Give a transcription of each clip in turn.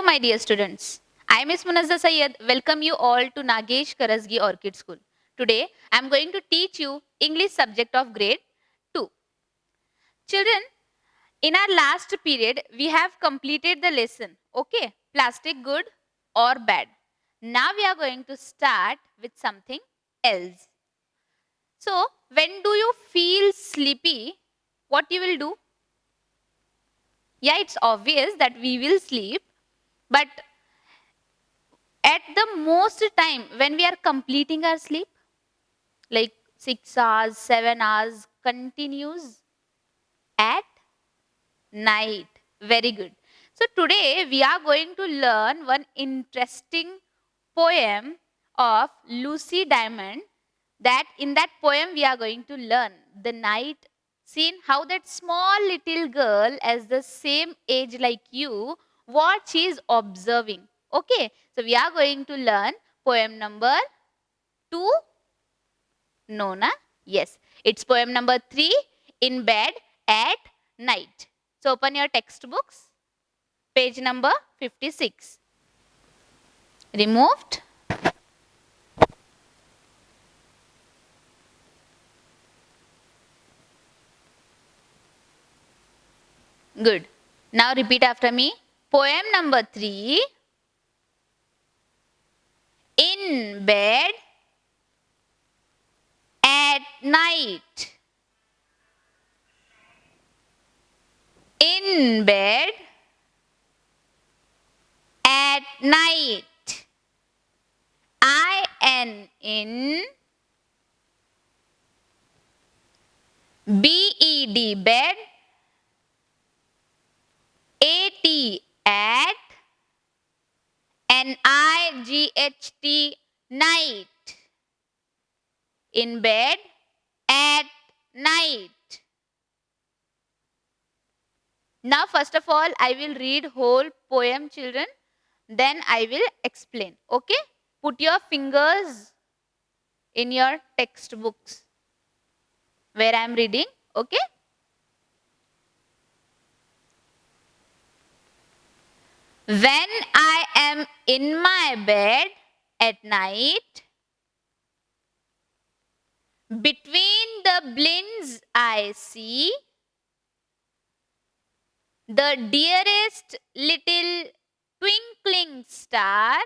Hello, my dear students. I, Miss Munazza Sayed, welcome you all to Nagesh Karasgi Orchid School. Today, I am going to teach you English subject of grade 2. Children, in our last period, we have completed the lesson. Okay, plastic good or bad. Now we are going to start with something else. So, when do you feel sleepy? What you will do? Yeah, it's obvious that we will sleep, but at the most time when we are completing our sleep, like 6 hours, 7 hours continues at night. Very good. So today we are going to learn one interesting poem of Lucy Diamond. That in that poem we are going to learn the night scene, how that small little girl as the same age like you, what she is observing. Okay, so we are going to learn poem number 2. No, na? Yes, it's poem number 3, In Bed at Night. So open your textbooks, page number 56. Removed. Good. Now repeat after me. Poem number 3. In bed at night. In bed at night. I-N in B-E-D bed. A-T at N-I-G-H-T night. In bed at night. Now first of all I will read whole poem, children, then I will explain. Okay, put your fingers in your textbooks where I am reading. Okay, when I am in my bed at night, between the blinds I see the dearest little twinkling star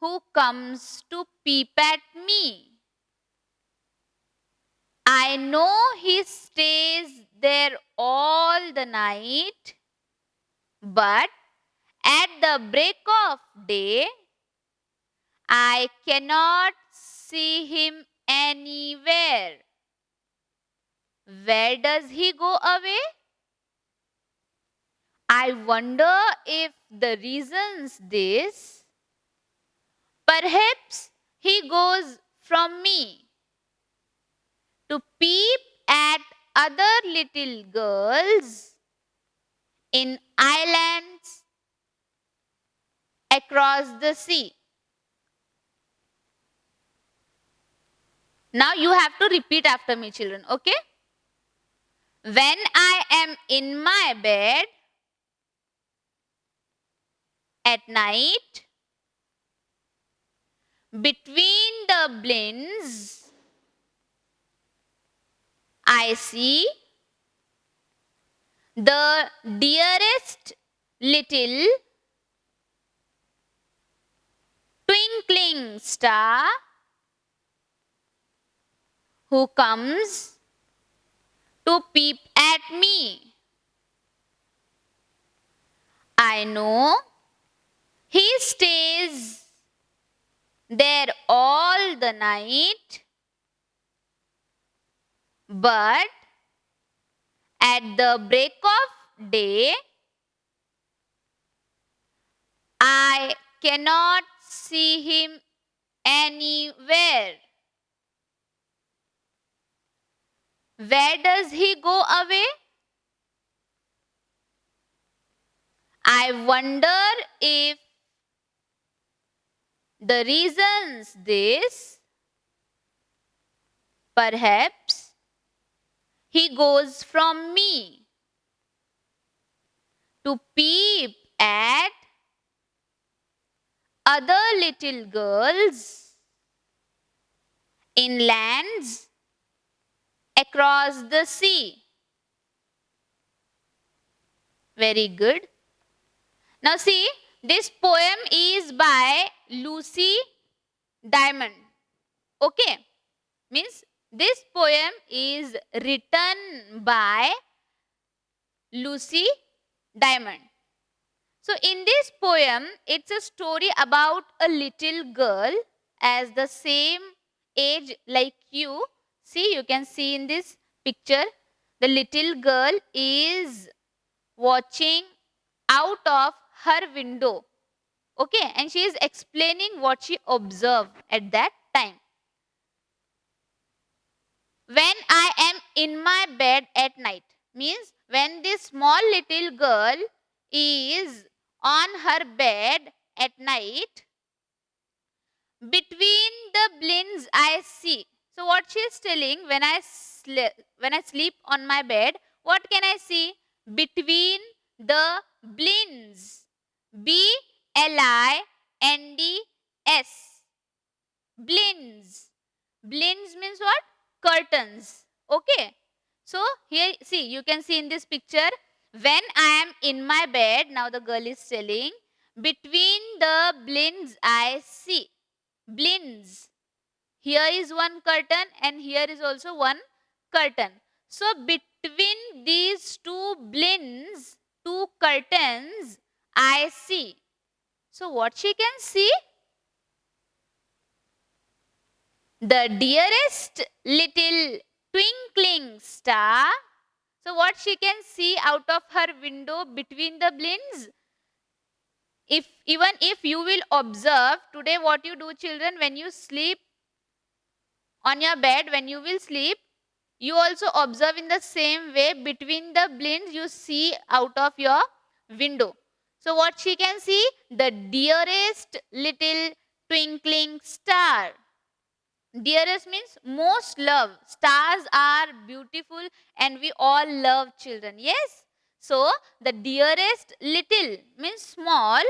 who comes to peep at me. I know he stays there all the night, but at the break of day, I cannot see him anywhere. Where does he go away? I wonder if the reason's this. Perhaps he goes from me to peep at other little girls in islands across the sea. Now you have to repeat after me, children, okay? When I am in my bed at night, between the blinds, I see the dearest little twinkling star who comes to peep at me. I know he stays there all the night, but at the break of day, I cannot see him anywhere. Where does he go away? I wonder if the reason's this. Perhaps he goes from me to peep at other little girls in lands across the sea. Very good. Now see, this poem is by Lucy Diamond. Okay. Means this poem is written by Lucy Diamond. So in this poem, it's a story about a little girl as the same age like you. See, you can see in this picture, the little girl is watching out of her window. Okay, and she is explaining what she observed at that time. When I am in my bed at night, means when this small little girl is on her bed at night, between the blinds I see. So what she is telling, when I sleep on my bed, what can I see? Between the blinds. B-L-I-N-D-S. Blinds. Blinds means what? Curtains. Okay. So here, see, you can see in this picture, when I am in my bed, now the girl is telling, between the blinds I see. Blinds. Here is one curtain and here is also one curtain. So between these two blinds, two curtains, I see. So what she can see? The dearest little twinkling star. So what she can see out of her window between the blinds? Even if you will observe today, what you do, children, when you sleep on your bed, when you will sleep, you also observe in the same way between the blinds you see out of your window. So what she can see? The dearest little twinkling star. Dearest means most love. Stars are beautiful and we all love children. Yes? So, the dearest little means small,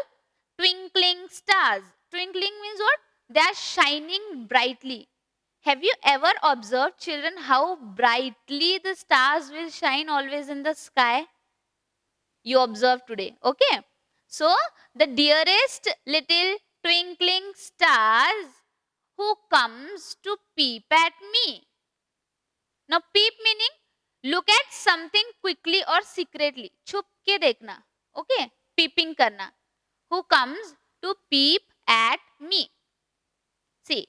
twinkling stars. Twinkling means what? They are shining brightly. Have you ever observed, children, how brightly the stars will shine always in the sky? You observe today. Okay? So, the dearest little twinkling stars who comes to peep at me. Now peep meaning look at something quickly or secretly. छुप के देखना. Okay? Peeping करना. Who comes to peep at me. See,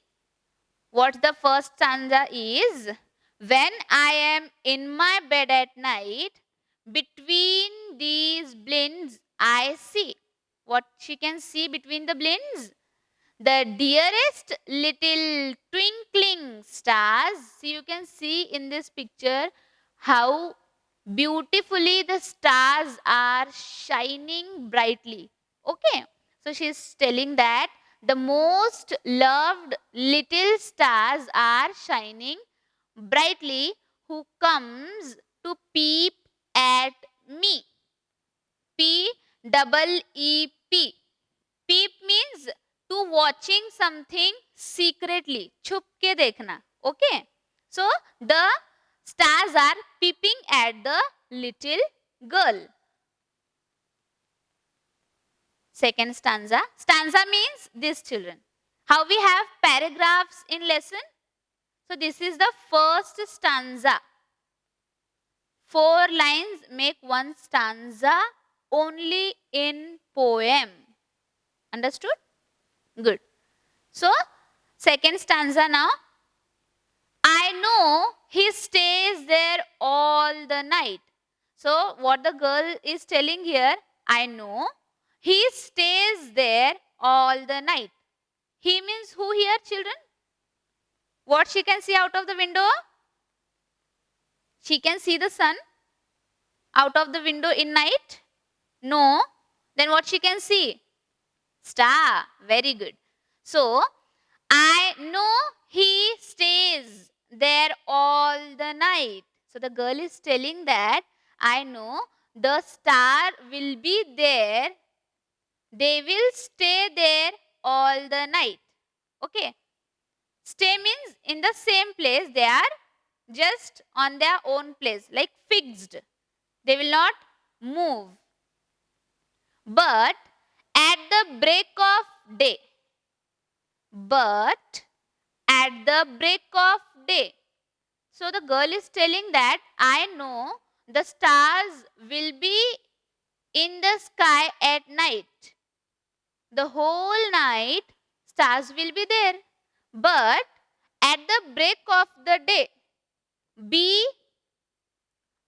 what the first stanza is. When I am in my bed at night, between these blinds I see. What she can see between the blinds? The dearest little twinkling stars. So you can see in this picture how beautifully the stars are shining brightly. Okay. So she is telling that the most loved little stars are shining brightly who comes to peep at me. P-double-E-P. Peep means to watching something secretly. छुप के देखना. Okay. So the stars are peeping at the little girl. Second stanza. Stanza means this, children. How we have paragraphs in lesson? So this is the first stanza. 4 lines make one stanza only in poem. Understood? Good. So, second stanza now. I know he stays there all the night. So, what the girl is telling here, I know he stays there all the night. He means who here, children? What she can see out of the window? She can see the sun out of the window in night? No. Then what she can see? Star. Very good. So, I know he stays there all the night. So, the girl is telling that I know the star will be there They will stay there all the night. Okay. Stay means in the same place. They are just on their own place, like fixed. They will not move. But at the break of day. But at the break of day. So the girl is telling that I know the stars will be in the sky at night. The whole night stars will be there. But at the break of the day, B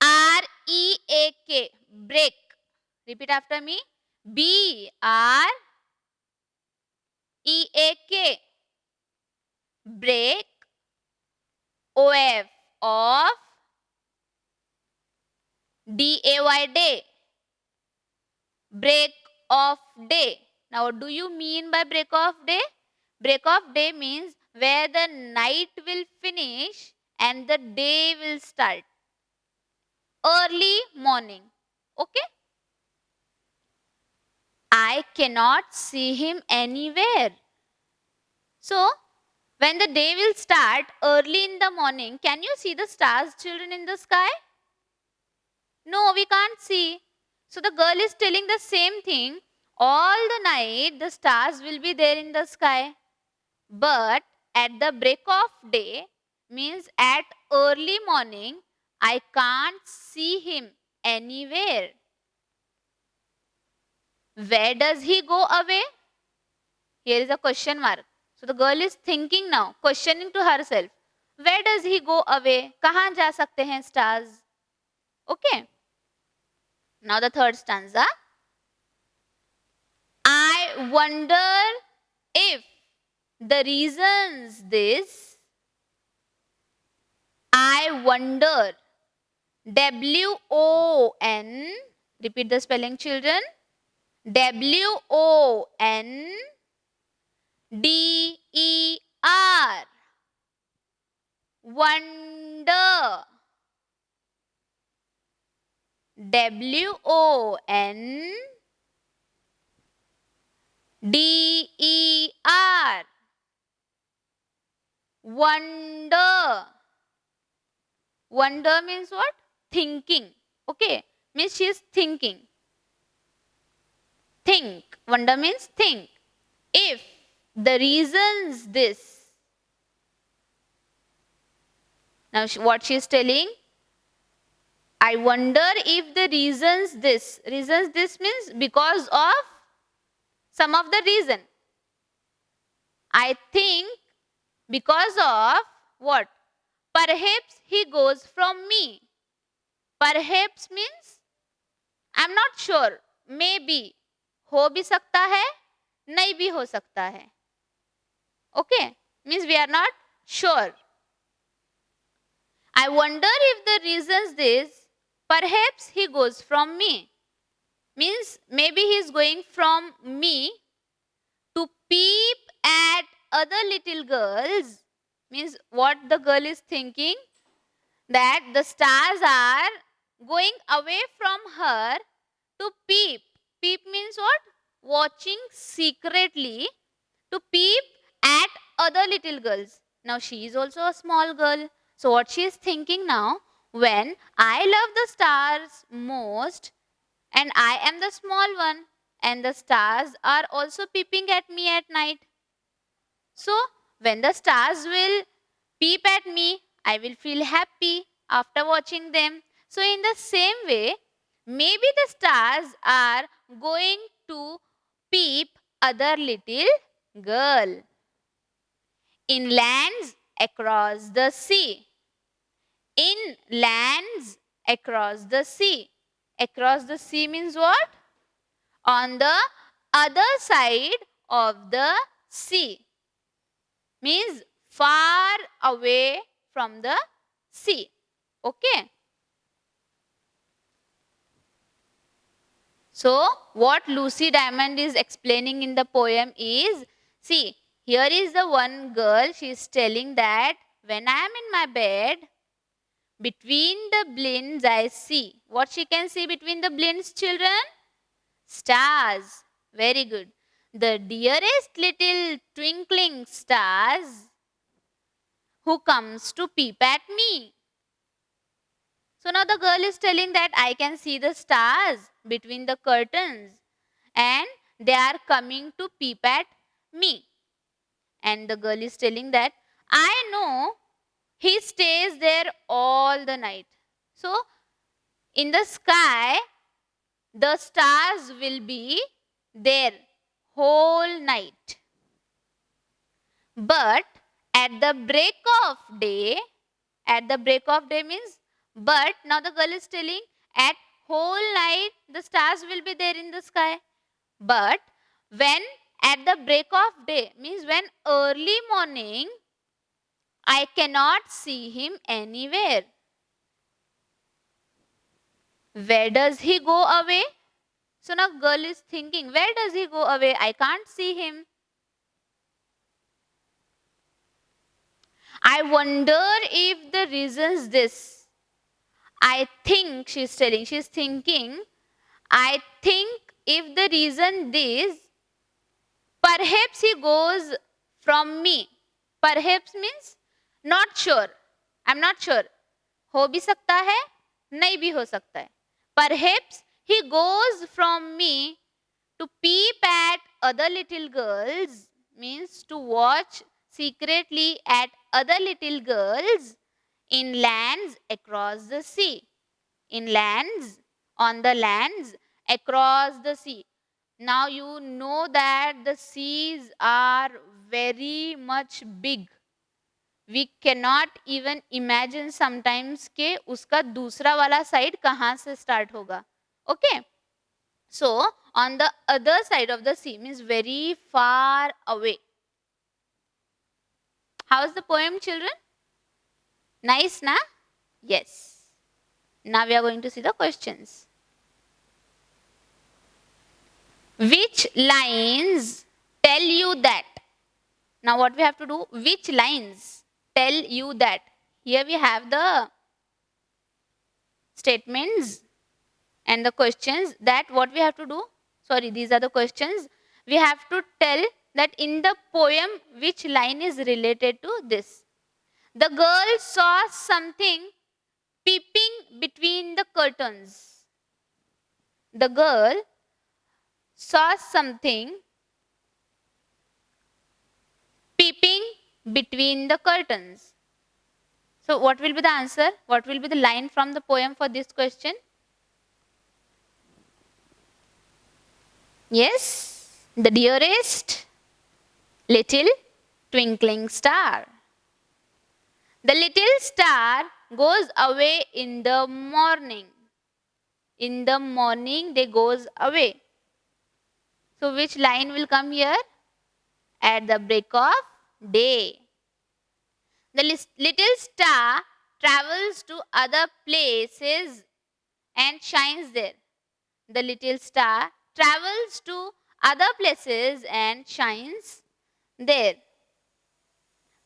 R E A K, break. Repeat after me. B R E A K, break. O F, of. D A Y, day. Break of day. Now, what do you mean by break of day? Break of day means where the night will finish and the day will start. Early morning. Okay? I cannot see him anywhere. So, when the day will start early in the morning, can you see the stars, children, in the sky? No, we can't see. So the girl is telling the same thing. All the night the stars will be there in the sky. But at the break of day, means at early morning, I can't see him anywhere. Where does he go away? Here is a question mark. So the girl is thinking now, questioning to herself. Where does he go away? कहाँ जा सकते हैं stars? Okay. Now the third stanza. I wonder if the reasons this. I wonder. W-O-N. Repeat the spelling, children. W-O-N-D-E-R. Wonder. W-O-N-D-E-R. Wonder. Wonder means what? Thinking. Okay. Means she is thinking. Think. Wonder means think. If the reasons this. Now what she is telling? I wonder if the reasons this. Reasons this means because of some of the reason. I think because of what? Perhaps he goes from me. Perhaps means I am not sure. Maybe. हो भी सकता है, नहीं भी हो सकता है. Okay? Means we are not sure. I wonder if the reasons this, perhaps he goes from me. Means maybe he is going from me to peep at other little girls. Means what the girl is thinking, that the stars are going away from her to peep. Peep means what? Watching secretly, to peep at other little girls. Now she is also a small girl. So what she is thinking now, when I love the stars most and I am the small one and the stars are also peeping at me at night. So when the stars will peep at me, I will feel happy after watching them. So in the same way, maybe the stars are going to peep other little girl in lands across the sea. In lands across the sea. Across the sea means what? On the other side of the sea. Means far away from the sea. Okay. So, what Lucy Diamond is explaining in the poem is, see, here is the one girl, she is telling that when I am in my bed, between the blinds I see. What she can see between the blinds, children? Stars. Very good. The dearest little twinkling stars who comes to peep at me. So now the girl is telling that I can see the stars between the curtains and they are coming to peep at me. And the girl is telling that I know he stays there all the night. So in the sky, the stars will be there whole night. But at the break of day, at the break of day means, but now the girl is telling at whole night the stars will be there in the sky. But when at the break of day means when early morning, I cannot see him anywhere. Where does he go away? So now girl is thinking, where does he go away? I can't see him. I wonder if the reasons this. I think she's telling, she's thinking, I think if the reason this, perhaps he goes from me. Perhaps means not sure. I'm not sure. हो भी सकता है, नहीं भी हो सकता है. Perhaps he goes from me to peep at other little girls, means to watch secretly at other little girls in lands across the sea. In lands, on the lands across the sea. Now you know that the seas are very much big. We cannot even imagine sometimes के उसका दूसरा वाला side कहाँ से start होगा. Okay. So on the other side of the sea means very far away. How's the poem, children? Nice, na? Yes. Now we are going to see the questions. Which lines tell you that? Now what we have to do? Which lines tell you that? Here we have the statements and the questions that what we have to do. Sorry, these are the questions. We have to tell that in the poem which line is related to this. The girl saw something peeping between the curtains. The girl saw something peeping between the curtains. So what will be the answer? What will be the line from the poem for this question? Yes, the dearest little twinkling star. The little star goes away in the morning. In the morning they goes away. So which line will come here? At the break of day. The little star travels to other places and shines there. The little star travels to other places and shines there.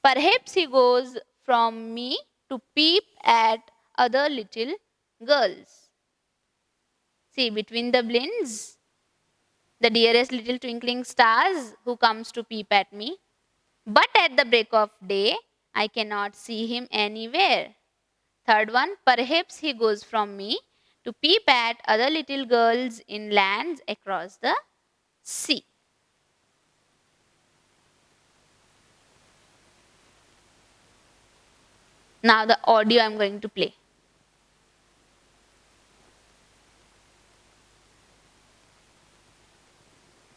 Perhaps he goes from me to peep at other little girls. See, between the blinds, the dearest little twinkling stars who comes to peep at me. But at the break of day, I cannot see him anywhere. Third one, perhaps he goes from me to peep at other little girls in lands across the sea. Now the audio I am going to play.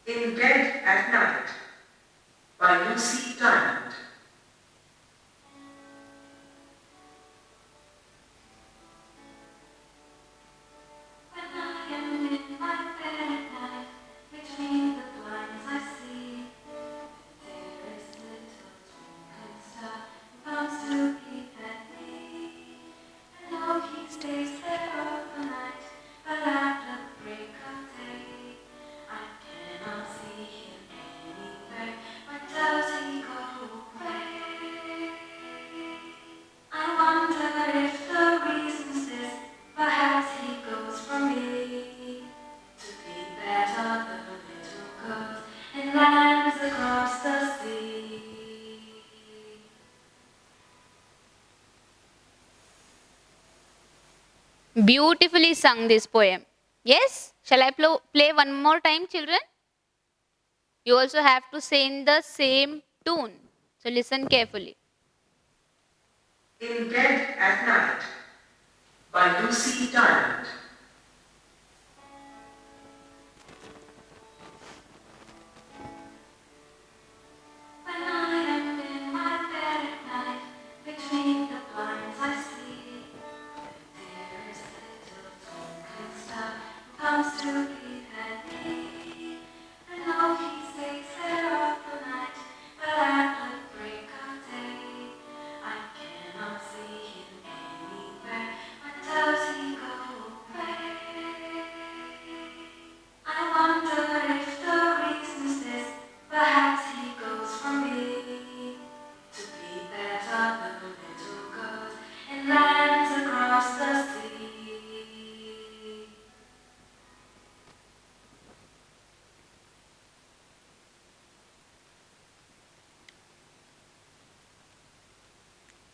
In Bed at Night by Lucy Diamond. Beautifully sung this poem. Yes? Shall I play one more time, children? You also have to sing the same tune. So listen carefully. In Bed at Night by Lucy Diamond. When I am in my bed at night, between the blinds I see the dearest little twinkling star who comes to peep at me. I know he stays there all the night, but at the break of day, I cannot see him anywhere. When does he go away? I wonder if the reason's this. Perhaps he goes from me to peep at other little girls in lands across the sea.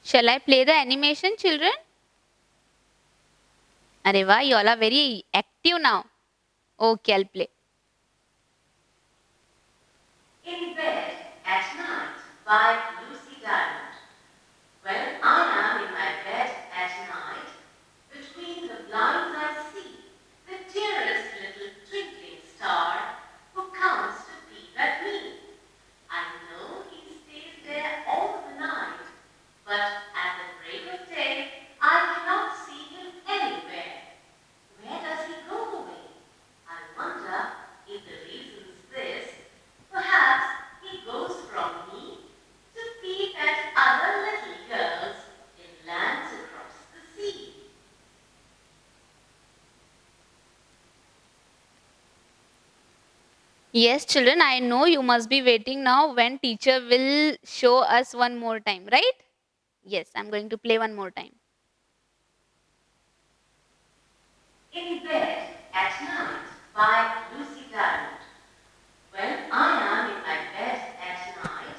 Shall I play the animation, children? Areva, you all are very active now. Okay, I'll play. In Bed at Night by Lucy Diamond. When I am in my bed at night, between the blinds I see the dearest little twinkling star who comes to peep at me. I know he stays there all the night, but at the break of day I cannot see him anywhere. Where does he go away? I wonder if the reason's this. Perhaps he goes from me to peep at other little girls in lands across the sea. Yes, children, I know you must be waiting now when teacher will show us one more time, right? Yes, I'm going to play one more time. In Bed at Night by Lucy Diamond. When I am in my bed at night,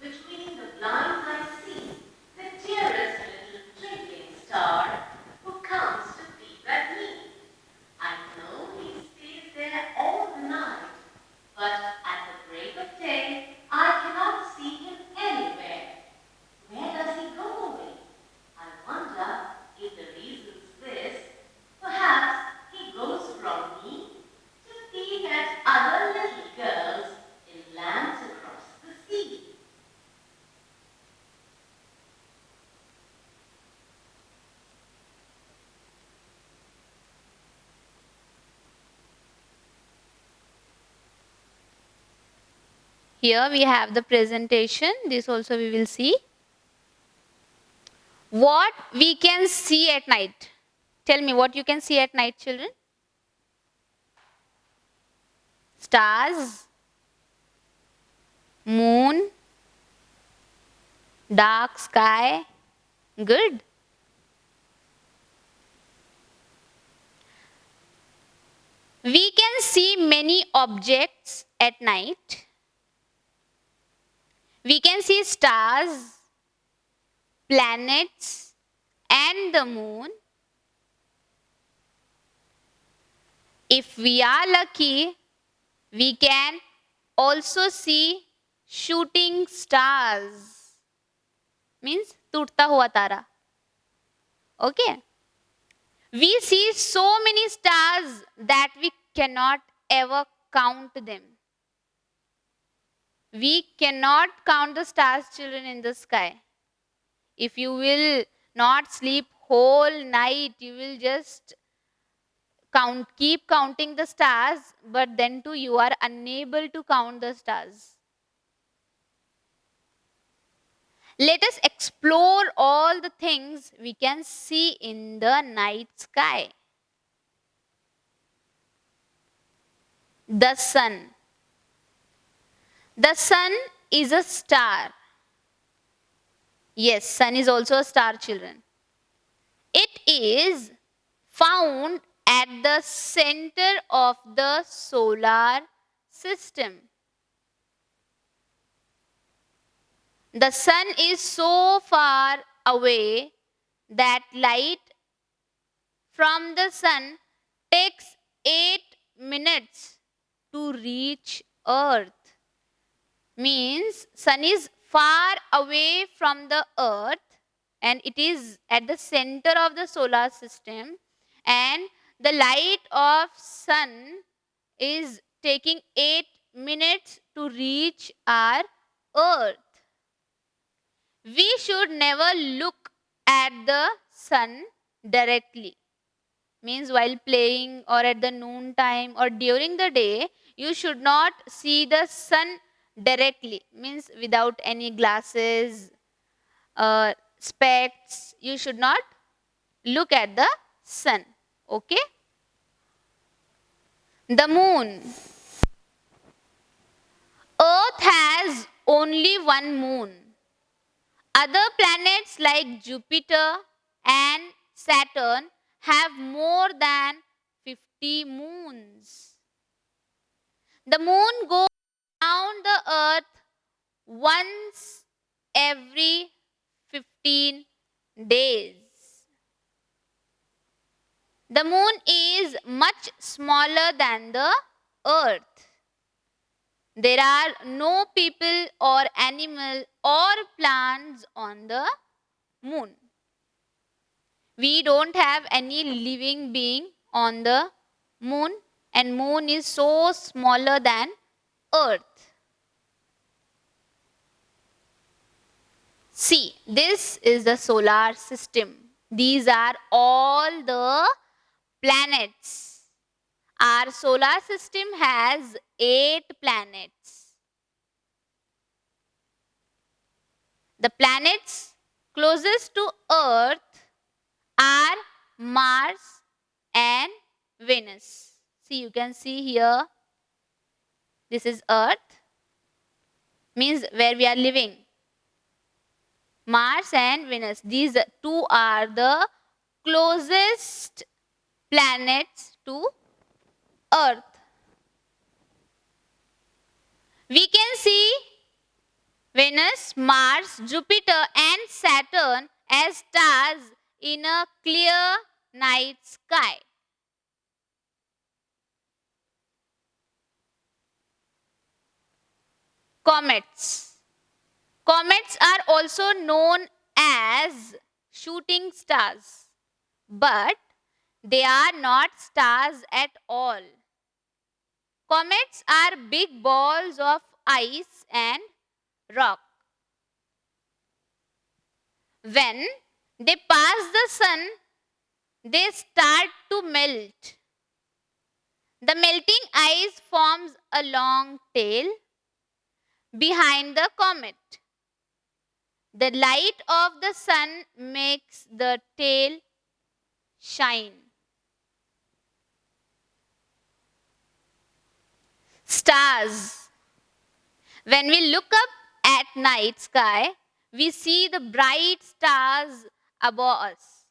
between the blinds I see the dearest little twinkling star who comes to peep at me. I know he stays there all the night, but at the break of day I cannot see him anywhere. Where does he go away? I wonder if the reason's this. Perhaps he goes from me to peep at other little girls in lands across the sea. Here we have the presentation. This also we will see. What we can see at night. Tell me what you can see at night, children. Stars, moon, dark sky. Good. We can see many objects at night. We can see stars, planets, and the moon. If we are lucky, we can also see shooting stars. Means टूटता हुआ तारा. Okay. We see so many stars that we cannot ever count them. We cannot count the stars, children, in the sky. If you will not sleep whole night, you will just keep counting the stars, but then too you are unable to count the stars. Let us explore all the things we can see in the night sky. The sun. The sun is a star. Yes, sun is also a star, children. It is found at the center of the solar system. The sun is so far away that light from the sun takes 8 minutes to reach Earth. Means sun is far away from the Earth and it is at the center of the solar system, and the light of sun is taking 8 minutes to reach our Earth. We should never look at the sun directly. Means while playing or at the noon time or during the day, you should not see the sun directly. Means without any glasses, specs, you should not look at the sun. Okay? The moon. Earth has only one moon. Other planets like Jupiter and Saturn have more than 50 moons. The moon goes around the earth once every 15 days. The moon is much smaller than the earth. There are no people or animal or plants on the moon. We don't have any living being on the moon, and moon is so smaller than earth. See, this is the solar system. These are all the planets. Our solar system has 8 planets. The planets closest to Earth are Mars and Venus. See, you can see here, this is Earth, means where we are living. Mars and Venus, these two are the closest planets to Earth. We can see Venus, Mars, Jupiter and Saturn as stars in a clear night sky. Comets. Comets are also known as shooting stars, but they are not stars at all. Comets are big balls of ice and rock. When they pass the sun, they start to melt. The melting ice forms a long tail behind the comet. The light of the sun makes the tail shine. Stars. When we look up at night sky, we see the bright stars above us.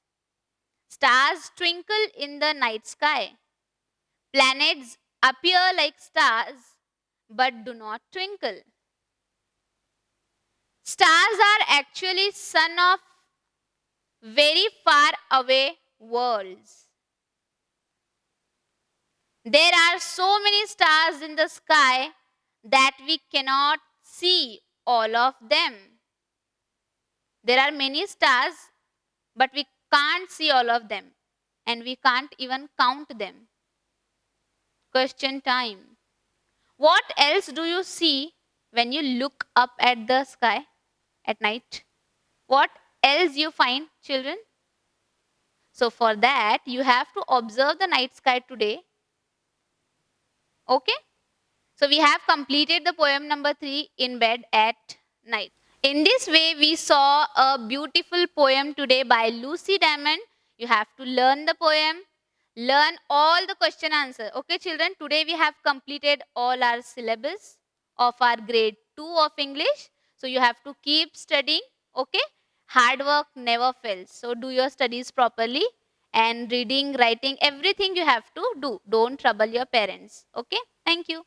Stars twinkle in the night sky. Planets appear like stars but do not twinkle. Stars are actually sun of very far away worlds. There are so many stars in the sky that we cannot see all of them. There are many stars, but we can't see all of them, and we can't even count them. Question time. What else do you see when you look up at the sky at night? What else you find, children? So for that, you have to observe the night sky today. Okay? So we have completed the poem number 3, In Bed at Night. In this way, we saw a beautiful poem today by Lucy Diamond. You have to learn the poem, learn all the question answer. Okay, children, today we have completed all our syllabus of our grade 2 of English. So you have to keep studying. Okay? Hard work never fails. So do your studies properly, and reading, writing, everything you have to do. Don't trouble your parents. Okay? Thank you.